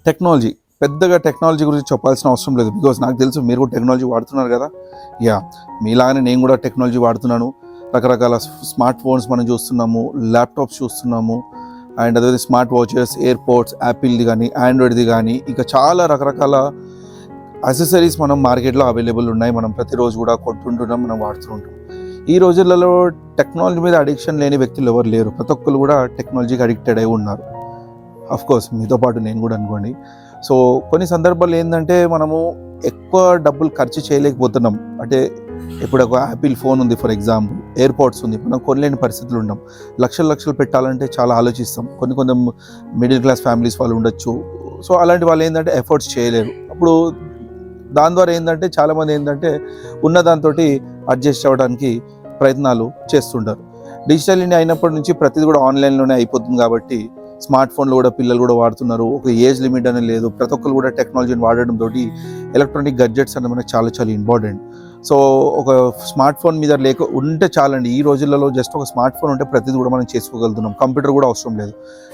Technology పెద్దగా technology గురించి చెప్పాల్సిన అవసరం లేదు. బికాజ్ నాకు తెలుసు మీరు కూడా టెక్నాలజీ వాడుతున్నారు కదా. మీలాగానే నేను కూడా టెక్నాలజీ వాడుతున్నాను. రకరకాల స్మార్ట్ ఫోన్స్ మనం చూస్తున్నాము, ల్యాప్టాప్స్ చూస్తున్నాము, అండ్ అదే స్మార్ట్ వాచెస్, ఎయిర్పోర్ట్స్, యాపిల్ది కానీ ఆండ్రాయిడ్ది కానీ ఇంకా చాలా రకరకాల అసెసరీస్ మనం మార్కెట్లో అవైలబుల్ ఉన్నాయి. మనం ప్రతిరోజు కూడా కొంటుంటున్నాం, మనం వాడుతుంటాం. ఈ రోజులలో టెక్నాలజీ మీద అడిక్షన్ లేని వ్యక్తులు ఎవరు లేరు. ప్రతి ఒక్కరు కూడా టెక్నాలజీకి అడిక్టెడ్ అయి ఉన్నారు. కోర్స్ మీతో పాటు నేను కూడా అనుకోండి. సో కొన్ని సందర్భాలు ఏంటంటే మనము ఎక్కువ డబ్బులు ఖర్చు చేయలేకపోతున్నాం. అంటే ఇప్పుడు ఒక యాపిల్ ఫోన్ ఉంది, ఫర్ ఎగ్జాంపుల్ ఎయిర్పోర్ట్స్ ఉంది, మనం కొనలేని పరిస్థితులు ఉంటాం. లక్షలు పెట్టాలంటే చాలా ఆలోచిస్తాం. కొన్ని మిడిల్ క్లాస్ ఫ్యామిలీస్ వాళ్ళు ఉండొచ్చు. సో అలాంటి వాళ్ళు ఏంటంటే ఎఫర్ట్స్ చేయలేరు. అప్పుడు దాని ద్వారా ఏంటంటే చాలామంది ఏంటంటే ఉన్న దాంతో అడ్జస్ట్ అవ్వడానికి ప్రయత్నాలు చేస్తుంటారు. డిజిటల్ ఇండియా అయినప్పటి నుంచి ప్రతిదీ కూడా ఆన్లైన్లోనే అయిపోతుంది కాబట్టి స్మార్ట్ ఫోన్లు కూడా పిల్లలు కూడా వాడుతున్నారు. ఒక ఏజ్ లిమిట్ అనేది లేదు. ప్రతి ఒక్కరు కూడా టెక్నాలజీని వాడడంతో ఎలక్ట్రానిక్ గడ్జెట్స్ అనేది మనకు చాలా చాలా ఇంపార్టెంట్. సో ఒక స్మార్ట్ ఫోన్ మీద ఉంటే చాలండి. ఈ రోజులలో జస్ట్ ఒక స్మార్ట్ ఫోన్ ఉంటే ప్రతిదీ కూడా మనం చేసుకోగలుగుతున్నాం. కంప్యూటర్ కూడా అవసరం లేదు.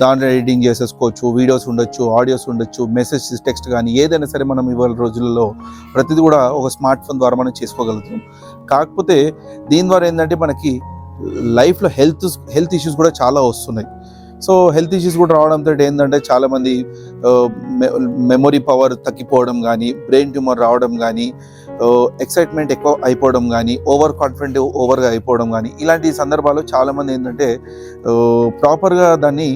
దాంట్లో ఎడిటింగ్ చేసేసుకోవచ్చు, వీడియోస్ ఉండొచ్చు, ఆడియోస్ ఉండొచ్చు, మెసేజ్ టెక్స్ట్ కానీ ఏదైనా సరే మనం ఇవాళ రోజులలో ప్రతిదీ కూడా ఒక స్మార్ట్ ఫోన్ ద్వారా మనం చేసుకోగలుగుతున్నాం. కాకపోతే దీని ద్వారా ఏంటంటే మనకి లైఫ్లో హెల్త్ ఇష్యూస్ కూడా చాలా వస్తున్నాయి. సో హెల్త్ ఇష్యూస్ కూడా రావడంతో ఏంటంటే చాలామంది మెమొరీ పవర్ తగ్గిపోవడం కానీ, బ్రెయిన్ ట్యూమర్ రావడం కానీ, ఎక్సైట్మెంట్ ఎక్కువ అయిపోవడం కానీ, ఓవర్గా అయిపోవడం కానీ, ఇలాంటి సందర్భాలు చాలామంది ఏంటంటే ప్రాపర్గా దాన్ని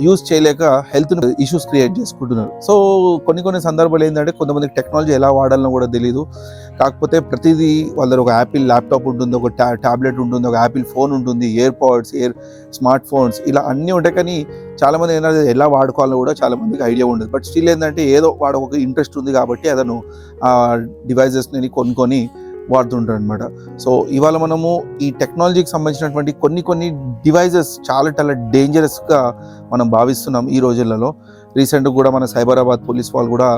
యూజ్ చేయలేక హెల్త్ ఇష్యూస్ క్రియేట్ చేసుకుంటున్నారు. సో కొన్ని సందర్భాలు ఏంటంటే కొంతమందికి టెక్నాలజీ ఎలా వాడాలనో కూడా తెలియదు. కాకపోతే ప్రతిదీ వాళ్ళ ఒక యాపిల్ ల్యాప్టాప్ ఉంటుంది, ఒక ట్యాబ్లెట్ ఉంటుంది, ఒక యాపిల్ ఫోన్ ఉంటుంది, ఎయిర్పాడ్స్, స్మార్ట్ ఫోన్స్ ఇలా అన్నీ ఉంటాయి. కానీ చాలామంది ఏంటంటే ఎలా వాడుకోవాలో కూడా చాలామందికి ఐడియా ఉండదు. బట్ స్టిల్ ఏంటంటే ఏదో వాడు ఒక ఇంట్రెస్ట్ ఉంది కాబట్టి అతను ఆ డివైజెస్ని కొనుక్కొని వాడుతుంటారు అనమాట. సో ఇవాళ మనము ఈ టెక్నాలజీకి సంబంధించినటువంటి కొన్ని డివైజెస్ చాలా డేంజరస్గా మనం భావిస్తున్నాం ఈ రోజులలో. రీసెంట్గా కూడా మన సైబరాబాద్ పోలీస్ వాళ్ళు కూడా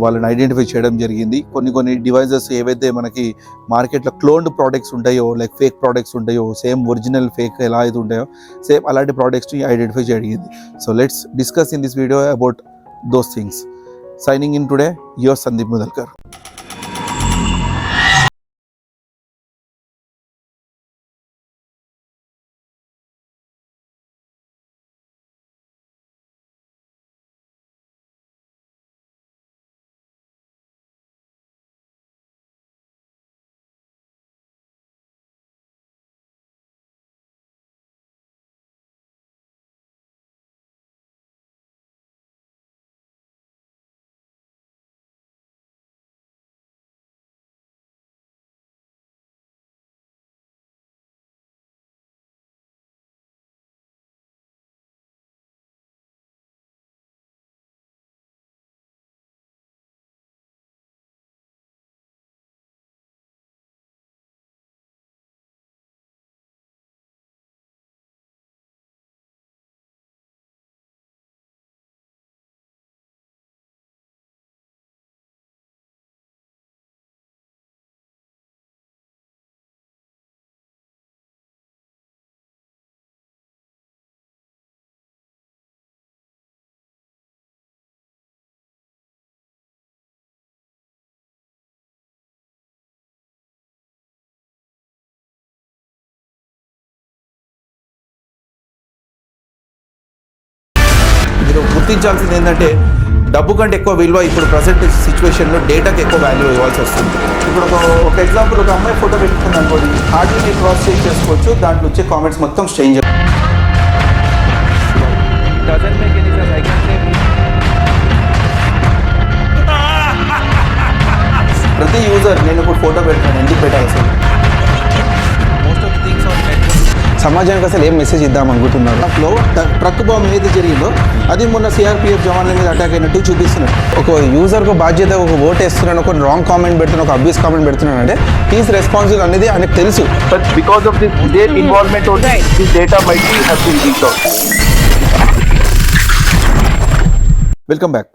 వాళ్ళని ఐడెంటిఫై చేయడం జరిగింది. కొన్ని డివైజెస్ ఏవైతే మనకి మార్కెట్లో క్లోన్డ్ ప్రోడక్ట్స్ ఉంటాయో, లైక్ ఫేక్ ప్రోడక్ట్స్ ఉంటాయో, సేమ్ ఒరిజినల్ ఫేక్ ఎలా అయితే ఉంటాయో సేమ్ అలాంటి ప్రోడక్ట్స్ని ఐడెంటిఫై జరిగింది. So let's discuss in this video about those things. Signing in today, your Sandeep Mudalkar. గుర్తించాల్సింది ఏంటంటే డబ్బు కంటే ఎక్కువ విలువ ఇప్పుడు ప్రజెంట్ సిచ్యువేషన్లో డేటాకి ఎక్కువ వాల్యూ ఇవ్వాల్సి వస్తుంది. ఇప్పుడు ఒక ఎగ్జాంపుల్, ఒక అమ్మాయి ఫోటో పెట్టుకుంది అనుకోండి, హార్డ్లీ క్రాస్ చెక్ చేసుకోవచ్చు, దాంట్లో వచ్చే కామెంట్స్ మొత్తం స్ట్రేంజర్. ప్రతి యూజర్ నేను ఇప్పుడు ఫోటో పెట్టాను, ఎందుకు పెట్టాలి అసలు? Most of the things on network. సమాజానికి అసలు ఏం మెసేజ్ ఇద్దాం అనుకుంటున్నారు? అప్పుడు ట్రక్ బాంబ్ ఏది జరిగిందో అది మొన్న సిఆర్పిఎఫ్ జవాన్ల మీద అటాక్ అయినట్టు చూపిస్తున్నారు. ఒక యూజర్కు బాధ్యత, ఒక ఓట్ వేస్తున్నాను, ఒక రాంగ్ కామెంట్ పెడుతున్నాను, ఒక అబ్యూస్ కామెంట్ పెడుతున్నాను అంటే హీస్ రెస్పాన్సిబుల్ అనేది ఆయనకు తెలుసు. But because of this their involvement only this data might be have been leaked out. Welcome back.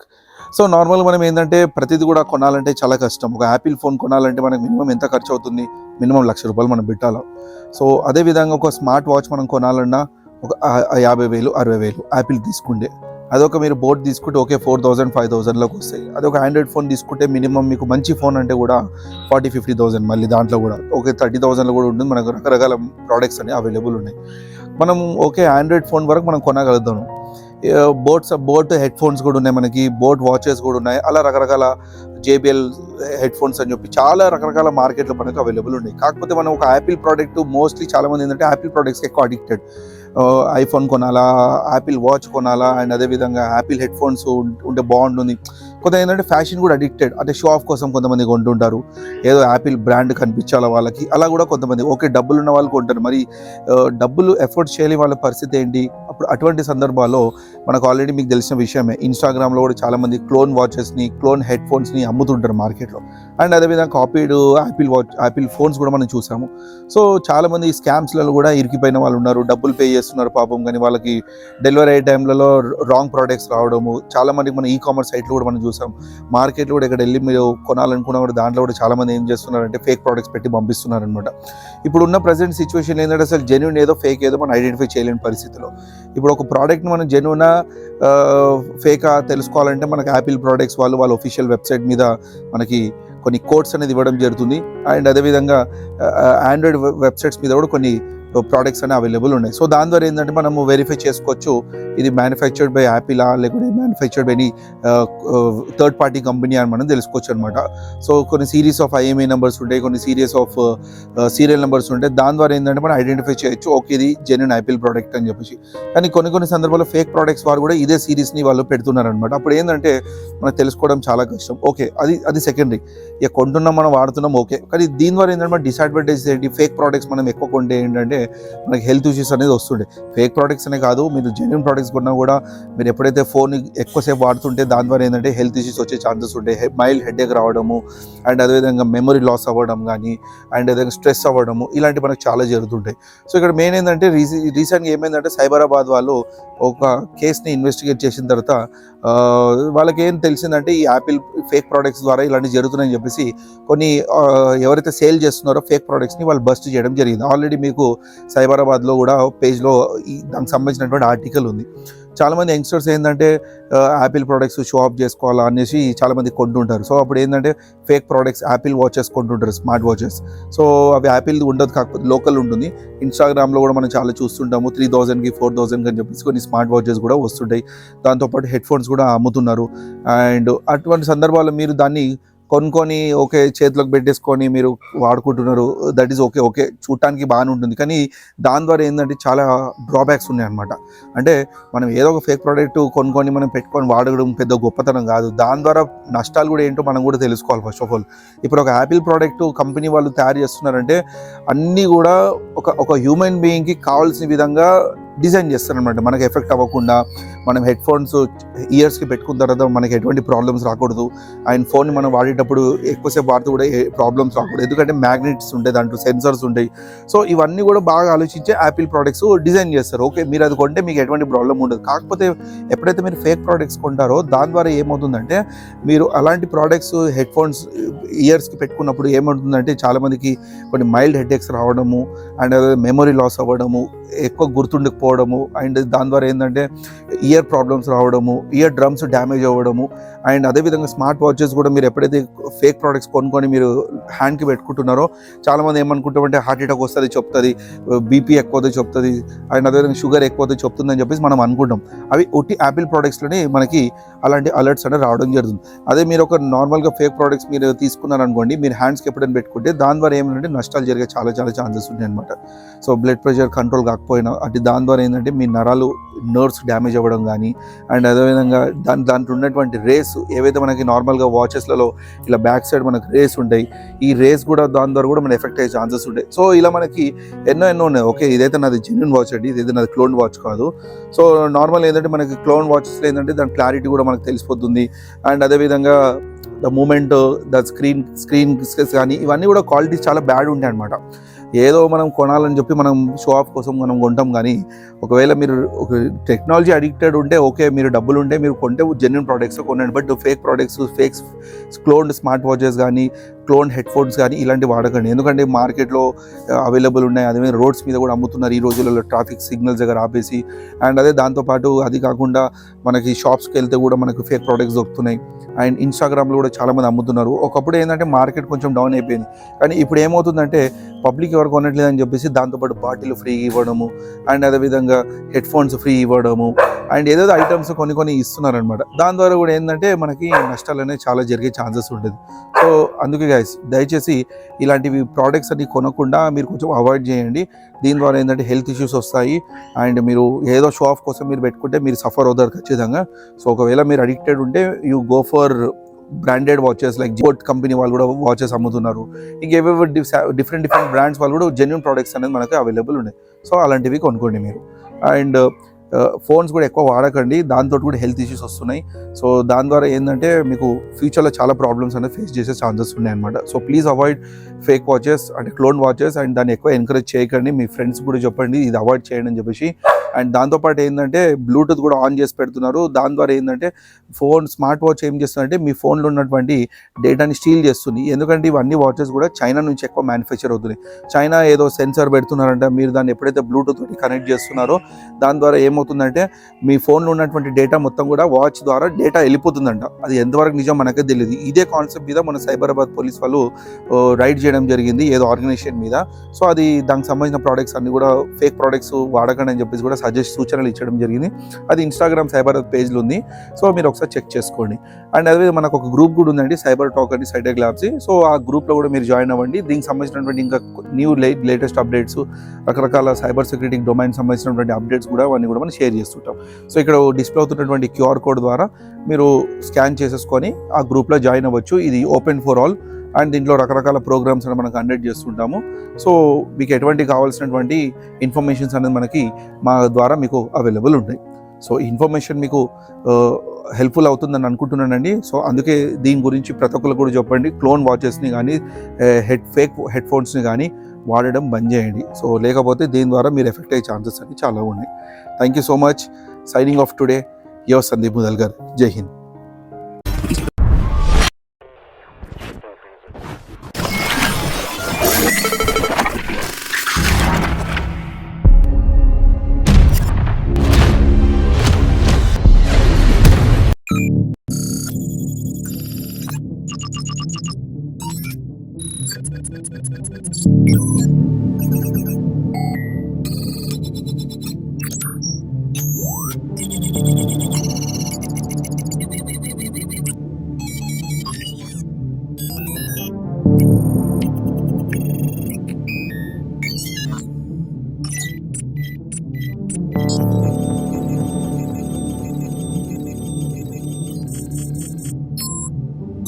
So నార్మల్గా మనం ఏంటంటే ప్రతిదీ కూడా కొనాలంటే చాలా కష్టం. ఒక యాపిల్ ఫోన్ కొనాలంటే మనకు మినిమం ఎంత ఖర్చు అవుతుంది? మినిమం ₹1,00,000 మనం పెట్టాలి. సో అదేవిధంగా ఒక స్మార్ట్ వాచ్ మనం కొనాలన్నా ఒక 50,000, 60,000 యాపిల్ తీసుకుంటే. అదొక మీరు బోట్ తీసుకుంటే ఓకే 4000 5000లోకి వస్తాయి. అదొక ఆండ్రాయిడ్ ఫోన్ తీసుకుంటే మినిమం మీకు మంచి ఫోన్ అంటే కూడా 40-50,000 మళ్ళీ దాంట్లో కూడా ఓకే 30,000లో కూడా ఉంటుంది. మనకు రకరకాల ప్రోడక్ట్స్ అనేవి అవైలబుల్ ఉన్నాయి. మనం ఓకే ఆండ్రాయిడ్ ఫోన్ వరకు మనం కొనగలుగుతాము. బోట్ హెడ్ ఫోన్స్ కూడా ఉన్నాయి, మనకి బోట్ వాచెస్ కూడా ఉన్నాయి. అలా రకరకాల జేబిఎల్ హెడ్ ఫోన్స్ అని చెప్పి చాలా రకరకాల మార్కెట్లో మనకు అవైలబుల్ ఉన్నాయి. కాకపోతే మనం ఒక యాపిల్ ప్రోడక్ట్ మోస్ట్లీ చాలామంది ఏంటంటే యాపిల్ ప్రోడక్ట్స్కి ఎక్కువ అడిక్టెడ్. ఐఫోన్ కొనాలా, యాపిల్ వాచ్ కొనాలా, అండ్ అదేవిధంగా యాపిల్ హెడ్ ఫోన్స్ ఉంటే బాగుంటుంది. కొంత ఏంటంటే ఫ్యాషన్ కూడా అడిక్టెడ్, అంటే షో ఆఫ్ కోసం కొంతమంది కొంటుంటారు, ఏదో యాపిల్ బ్రాండ్ కనిపించాలా వాళ్ళకి, అలా కూడా కొంతమంది ఓకే డబ్బులు ఉన్న వాళ్ళు కొంటారు. మరి డబ్బులు ఎఫర్ట్ చేయని వాళ్ళ పరిస్థితి ఏంటి? అప్పుడు అటువంటి సందర్భాల్లో మనకు ఆల్రెడీ మీకు తెలిసిన విషయమే, ఇన్స్టాగ్రామ్లో కూడా చాలామంది క్లోన్ వాచెస్ని, క్లోన్ హెడ్ ఫోన్స్ని అమ్ముతుంటారు మార్కెట్లో. అండ్ అదేవిధంగా కాపీడ్ యాపిల్ ఫోన్స్ కూడా మనం చూసాము. సో చాలామంది స్కామ్స్లలో కూడా ఇరికిపోయిన వాళ్ళు ఉన్నారు, డబ్బులు పే చేస్తున్నారు పాపం, కానీ వాళ్ళకి డెలివరీ అయ్యే టైంలలో రాంగ్ ప్రోడక్ట్స్ రావడము. చాలామందికి మన ఈకామర్స్ సైట్లో కూడా మనం చూసాం. మార్కెట్లో కూడా ఇక్కడ వెళ్ళి మీరు కొనాలనుకున్నా కూడా దాంట్లో కూడా చాలామంది ఏం చేస్తున్నారంటే ఫేక్ ప్రోడక్ట్స్ పెట్టి పంపిస్తున్నారు అనమాట. ఇప్పుడు ఉన్న ప్రజెంట్ సిచ్యువేషన్ ఏంటంటే అసలు జెన్యూన్ ఏదో ఫేక్ ఏదో మనం ఐడెంటిఫై చేయలేని పరిస్థితిలో. ఇప్పుడు ఒక ప్రోడక్ట్ని మనం జెన్యూనా ఫేకా తెలుసుకోవాలంటే మనకి యాపిల్ ప్రోడక్ట్స్ వాళ్ళ ఒఫీషియల్ వెబ్సైట్ మీద మనకి కొన్ని కోడ్స్ అనేది ఇవ్వడం జరుగుతుంది. అండ్ అదేవిధంగా ఆండ్రాయిడ్ వెబ్సైట్స్ మీద కూడా కొన్ని ప్రోడక్ట్స్ అనేవి అవైలబుల్ ఉన్నాయి. సో దాని ద్వారా ఏంటంటే మనము వెరిఫై చేసుకోవచ్చు ఇది మ్యానుఫ్యాక్చర్డ్ బై యాపిలా లేకపోతే manufactured by any third party company అని మనం తెలుసుకోవచ్చు అనమాట. సో కొన్ని సిరీస్ ఆఫ్ ఐఎంఐ నెంబర్స్ ఉంటాయి, కొన్ని సిరీస్ ఆఫ్ సీరియల్ నెంబర్స్ ఉంటాయి. దాని ద్వారా ఏంటంటే మనం ఐడెంటిఫై చేయొచ్చు ఓకే ఇది జెన్యూన్ యాపిల్ ప్రోడక్ట్ అని చెప్పేసి. కానీ కొన్ని సందర్భాల్లో ఫేక్ ప్రోడక్ట్స్ వారు కూడా ఇదే సిరీస్ని వాళ్ళు పెడుతున్నారు అనమాట. అప్పుడు ఏంటంటే మనకు తెలుసుకోవడం చాలా కష్టం. ఓకే అది సెకండరీ, ఇక కొంటున్నాం మనం వాడుతున్నాం ఓకే, కానీ దీని ద్వారా ఏంటంటే మన డిసడ్వాంటేజ్ ఏంటి? ఫేక్ ప్రోడక్ట్స్ మనం ఎక్కువ కొంటే ఏంటంటే మనకి హెల్త్ ఇష్యూస్ అనేది వస్తుండే. ఫేక్ ప్రోడక్ట్స్ అనే కాదు, మీరు జెన్యూన్ ప్రోడక్ట్స్ కొన్నా కూడా మీరు ఎప్పుడైతే ఫోన్ ఎక్కువసేపు వాడుతుంటే దాని ద్వారా ఏంటంటే హెల్త్ ఇష్యూస్ వచ్చే ఛాన్సెస్ ఉంటాయి. మైల్డ్ హెడేక్ రావడము, అండ్ అదేవిధంగా మెమరీ లాస్ అవ్వడం కానీ, అండ్ అదేవిధంగా స్ట్రెస్ అవ్వడము, ఇలాంటివి మనకు చాలా జరుగుతుంటాయి. సో ఇక్కడ మెయిన్ ఏంటంటే రీసెంట్గా ఏమైందంటే సైబరాబాద్ వాళ్ళు ఒక కేసుని ఇన్వెస్టిగేట్ చేసిన తర్వాత వాళ్ళకి ఏం తెలిసిందంటే ఈ యాపిల్ ఫేక్ ప్రోడక్ట్స్ ద్వారా ఇలాంటివి జరుగుతున్నాయని చెప్పేసి కొన్ని ఎవరైతే సేల్ చేస్తున్నారో ఫేక్ ప్రోడక్ట్స్ని వాళ్ళు బస్ట్ చేయడం జరిగింది. ఆల్రెడీ మీకు సైబరాబాద్లో కూడా పేజ్లో దానికి సంబంధించినటువంటి ఆర్టికల్ ఉంది. చాలామంది యంగ్స్టర్స్ ఏంటంటే యాపిల్ ప్రోడక్ట్స్ షో ఆఫ్ చేసుకోవాలా అనేసి చాలామంది కొంటుంటారు. సో అప్పుడు ఏంటంటే ఫేక్ ప్రోడక్ట్స్ యాపిల్ వాచెస్ కొంటుంటారు, స్మార్ట్ వాచెస్. సో అవి యాపిల్ ఉండదు, కాకపోతే లోకల్ ఉంటుంది. ఇన్స్టాగ్రామ్లో కూడా మనం చాలా చూస్తుంటాము 3000కి 4000కి అని చెప్పేసి కొన్ని స్మార్ట్ వాచెస్ కూడా వస్తుంటాయి. దాంతోపాటు హెడ్ ఫోన్స్ కూడా అమ్ముతున్నారు. అండ్ అటువంటి సందర్భాల్లో మీరు దాన్ని కొనుక్కొని ఓకే చేతిలోకి పెట్టేసుకొని మీరు వాడుకుంటున్నారు, దట్ ఈస్ ఓకే చూడటానికి బాగానే ఉంటుంది. కానీ దాని ద్వారా ఏంటంటే చాలా డ్రాబ్యాక్స్ ఉన్నాయి అనమాట. అంటే మనం ఏదో ఒక ఫేక్ ప్రోడక్ట్ కొనుక్కొని మనం పెట్టుకొని వాడడం పెద్ద గొప్పతనం కాదు, దాని ద్వారా నష్టాలు కూడా ఏంటో మనం కూడా తెలుసుకోవాలి. ఫస్ట్ ఆఫ్ ఆల్ ఇప్పుడు ఒక యాపిల్ ప్రోడక్ట్ కంపెనీ వాళ్ళు తయారు చేస్తున్నారంటే అన్నీ కూడా ఒక హ్యూమన్ బీయింగ్కి కావాల్సిన విధంగా డిజైన్ చేస్తారనమాట. మనకి ఎఫెక్ట్ అవ్వకుండా, మనం హెడ్ ఫోన్స్ ఇయర్స్కి పెట్టుకున్న తర్వాత మనకి ఎటువంటి ప్రాబ్లమ్స్ రాకూడదు. అండ్ ఫోన్ని మనం వాడేటప్పుడు ఎక్కువసేపు వాడుతూ కూడా ప్రాబ్లమ్స్ రాకూడదు, ఎందుకంటే మ్యాగ్నెట్స్ ఉంటాయి, దాంట్లో సెన్సర్స్ ఉంటాయి. సో ఇవన్నీ కూడా బాగా ఆలోచించే యాపిల్ ప్రోడక్ట్స్ డిజైన్ చేస్తారు. ఓకే మీరు అది కొంటే మీకు ఎటువంటి ప్రాబ్లం ఉండదు. కాకపోతే ఎప్పుడైతే మీరు ఫేక్ ప్రోడక్ట్స్ కొంటారో దాని ద్వారా ఏమవుతుందంటే మీరు అలాంటి ప్రోడక్ట్స్ హెడ్ ఫోన్స్ ఇయర్స్కి పెట్టుకున్నప్పుడు ఏమవుతుందంటే చాలామందికి కొన్ని మైల్డ్ హెడేక్స్ రావడము, అండ్ మెమరీ లాస్ అవ్వడము, ఎక్కువ గుర్తుండకపోవడము, అండ్ దాని ద్వారా ఏంటంటే ఇయర్ ప్రాబ్లమ్స్ రావడము, ఇయర్ డ్రమ్స్ డ్యామేజ్ అవ్వడము. అండ్ అదేవిధంగా స్మార్ట్ వాచెస్ కూడా మీరు ఎప్పుడైతే ఫేక్ ప్రోడక్ట్స్ కొనుక్కొని మీరు హ్యాండ్కి పెట్టుకుంటున్నారో చాలామంది ఏమనుకుంటామంటే హార్ట్ అటాక్ వస్తుంది చెప్తుంది, బీపీ ఎక్కువ చెప్తుంది, అండ్ అదేవిధంగా షుగర్ ఎక్కువ చెప్తుందని చెప్పేసి మనం అనుకుంటాం. అవి ఒట్టి యాపిల్ ప్రోడక్ట్స్లోనే మనకి అలాంటి అలర్ట్స్ అనేది రావడం జరుగుతుంది. అదే మీరు ఒక నార్మల్గా ఫేక్ ప్రోడక్ట్స్ మీరు తీసుకున్నారనుకోండి, మీరు హ్యాండ్స్కి ఎప్పుడైనా పెట్టుకుంటే దాని ద్వారా ఏమంటే నష్టాలు జరిగే చాలా ఛాన్సెస్ ఉన్నాయి అనమాట. సో బ్లడ్ ప్రెషర్ కంట్రోల్ కాకపోయినా అంటే దాని ద్వారా ఏంటంటే మీ నర్వ్స్ డ్యామేజ్ అవ్వడం కానీ, అండ్ అదేవిధంగా దాంట్లో ఉన్నటువంటి రేస్ ఏవైతే మనకి నార్మల్గా వాచెస్లలో ఇలా బ్యాక్ సైడ్ మనకి రేస్ ఉంటాయి, ఈ రేస్ కూడా దాని ద్వారా కూడా మన ఎఫెక్ట్ అయ్యే ఛాన్సెస్ ఉంటాయి. సో ఇలా మనకి ఎన్నో ఉన్నాయి. ఓకే ఇదైతే నాది జెన్యూన్ వాచ్ అండి, ఇదైతే నాది క్లోన్ వాచ్ కాదు. సో నార్మల్ ఏంటంటే మనకి క్లోన్ వాచెస్లో ఏంటంటే దాని క్లారిటీ కూడా మనకు తెలిసిపోతుంది. అండ్ అదేవిధంగా ద మూమెంట్, ద స్క్రీన్ కానీ ఇవన్నీ కూడా క్వాలిటీస్ చాలా బ్యాడ్ ఉంటాయి అనమాట. ఏదో మనం కొనాలని చెప్పి మనం షో ఆఫ్ కోసం మనం కొంటాం. కానీ ఒకవేళ మీరు ఒక టెక్నాలజీ అడిక్టెడ్ ఉంటే ఓకే, మీరు డబ్బులు ఉంటే మీరు కొంటే జెన్యూన్ ప్రోడక్ట్స్ కొనండి. But fake products, fake cloned smart watches కానీ, క్లోన్ హెడ్ ఫోన్స్ కానీ ఇలాంటివి వాడకండి. ఎందుకంటే మార్కెట్లో అవైలబుల్ ఉన్నాయి, అదే రోడ్స్ మీద కూడా అమ్ముతున్నారు ఈ రోజులలో ట్రాఫిక్ సిగ్నల్స్ దగ్గర ఆపేసి. అండ్ అదే దాంతోపాటు అది కాకుండా మనకి షాప్స్కి వెళ్తే కూడా మనకు ఫేక్ ప్రోడక్ట్స్ దొరుకుతున్నాయి. అండ్ ఇన్స్టాగ్రామ్లో కూడా చాలామంది అమ్ముతున్నారు. ఒకప్పుడు ఏంటంటే మార్కెట్ కొంచెం డౌన్ అయిపోయింది, కానీ ఇప్పుడు ఏమవుతుందంటే పబ్లిక్ ఎవరు కొనట్లేదు అని చెప్పేసి దాంతోపాటు బాటిల్ ఫ్రీ ఇవ్వడము, అండ్ అదేవిధంగా హెడ్ ఫోన్స్ ఫ్రీ ఇవ్వడము, అండ్ ఏదేదో ఐటమ్స్ కొన్ని ఇస్తున్నారనమాట. దాని ద్వారా కూడా ఏంటంటే మనకి నష్టాలు అనేవి చాలా జరిగే ఛాన్సెస్ ఉంటుంది. సో అందుకే గైస్ దయచేసి ఇలాంటివి ప్రోడక్ట్స్ అన్ని కొనకుండా మీరు కొంచెం అవాయిడ్ చేయండి. దీని ద్వారా ఏంటంటే హెల్త్ ఇష్యూస్ వస్తాయి, అండ్ మీరు ఏదో షో ఆఫ్ కోసం మీరు పెట్టుకుంటే మీరు సఫర్ అవుతారు ఖచ్చితంగా. సో ఒకవేళ మీరు అడిక్టెడ్ ఉంటే you go for branded watches like boat company వాళ్ళు కూడా వాచెస్ అమ్ముతున్నారు. ఇంకేవేవో డిఫరెంట్ బ్రాండ్స్ వాళ్ళు కూడా జెన్యూన్ ప్రోడక్ట్స్ అనేది మనకు అవైలబుల్ ఉన్నాయి. సో అలాంటివి కొనుక్కోండి మీరు. అండ్ ఫోన్స్ కూడా ఎక్కువ వాడకండి, దాంతో కూడా హెల్త్ ఇష్యూస్ వస్తున్నాయి. సో దాని ద్వారా ఏంటంటే మీకు ఫ్యూచర్లో చాలా ప్రాబ్లమ్స్ అనేది ఫేస్ చేసే ఛాన్సెస్ ఉన్నాయి అనమాట. So please avoid fake watches అంటే క్లోన్ వాచెస్, అండ్ దాన్ని ఎక్కువ ఎంకరేజ్ చేయకండి. మీ ఫ్రెండ్స్ కూడా చెప్పండి ఇది అవాయిడ్ చేయండి అని చెప్పేసి. అండ్ దాంతోపాటు ఏంటంటే బ్లూటూత్ కూడా ఆన్ చేసి పెడుతున్నారు. దాని ద్వారా ఏంటంటే స్మార్ట్ వాచ్ ఏం చేస్తుందంటే మీ ఫోన్లో ఉన్నటువంటి డేటాని స్టీల్ చేస్తుంది. ఎందుకంటే ఇవన్నీ వాచెస్ కూడా చైనా నుంచి ఎక్కువ మ్యానుఫ్యాక్చర్ అవుతున్నాయి. చైనా ఏదో సెన్సార్ పెడుతున్నారంట, మీరు దాన్ని ఎప్పుడైతే బ్లూటూత్ తోటి కనెక్ట్ చేస్తున్నారో దాని ద్వారా ఏమవుతుందంటే మీ ఫోన్లో ఉన్నటువంటి డేటా మొత్తం కూడా వాచ్ ద్వారా డేటా వెళ్ళిపోతుందంట. అది ఎంతవరకు నిజం మనకే తెలియదు. ఇదే కాన్సెప్ట్ మీద మన సైబరాబాద్ పోలీస్ వాళ్ళు రైడ్ చేయడం జరిగింది ఏదో ఆర్గనైజేషన్ మీద. సో అది దానికి సంబంధించిన ప్రోడక్ట్స్ అన్ని కూడా ఫేక్ ప్రోడక్ట్స్ వాడకండి అని చెప్పేసి కూడా సూచనలు ఇచ్చడం జరిగింది. అది ఇన్స్టాగ్రామ్ సైబరాబాద్ పేజ్లో ఉంది. సో మీరు ఒకసారి చెక్ చేసుకోండి. అండ్ అదే మనకు ఒక గ్రూప్ కూడా ఉందండి, సైబర్ టాక్ అని సైటెక్ ల్యాబ్స్. సో ఆ గ్రూప్లో కూడా మీరు జాయిన్ అవ్వండి. దీనికి సంబంధించినటువంటి ఇంకా లేటెస్ట్ అప్డేట్స్, రకరకాల సైబర్ సెక్యూరిటీ డొమైన్ సంబంధించినటువంటి అప్డేట్స్ కూడా అవన్నీ కూడా మనం షేర్ చేస్తుంటాం. సో ఇక్కడ డిస్ప్లే అవుతున్నటువంటి QR కోడ్ ద్వారా మీరు స్కాన్ చేసేసుకొని ఆ గ్రూప్లో జాయిన్ అవ్వచ్చు. ఇది ఓపెన్ ఫర్ ఆల్, అండ్ దీంట్లో రకరకాల ప్రోగ్రామ్స్ అనేది మనం కండక్ట్ చేస్తుంటాము. సో మీకు ఎటువంటి కావాల్సినటువంటి ఇన్ఫర్మేషన్స్ అనేది మనకి మా ద్వారా మీకు అవైలబుల్ ఉంటాయి. సో ఇన్ఫర్మేషన్ మీకు హెల్ప్ఫుల్ అవుతుందని అనుకుంటున్నానండి. సో అందుకే దీని గురించి ప్రతి ఒక్కరు కూడా చెప్పండి. క్లోన్ వాచెస్ని కానీ ఫేక్ హెడ్ ఫోన్స్ని కానీ వాడడం బంద్ చేయండి. సో లేకపోతే దీని ద్వారా మీరు ఎఫెక్ట్ అయ్యే ఛాన్సెస్ అన్ని చాలా ఉన్నాయి. Thank you so much. Signing off today, your Sandeep Mudalkar. జై హింద్.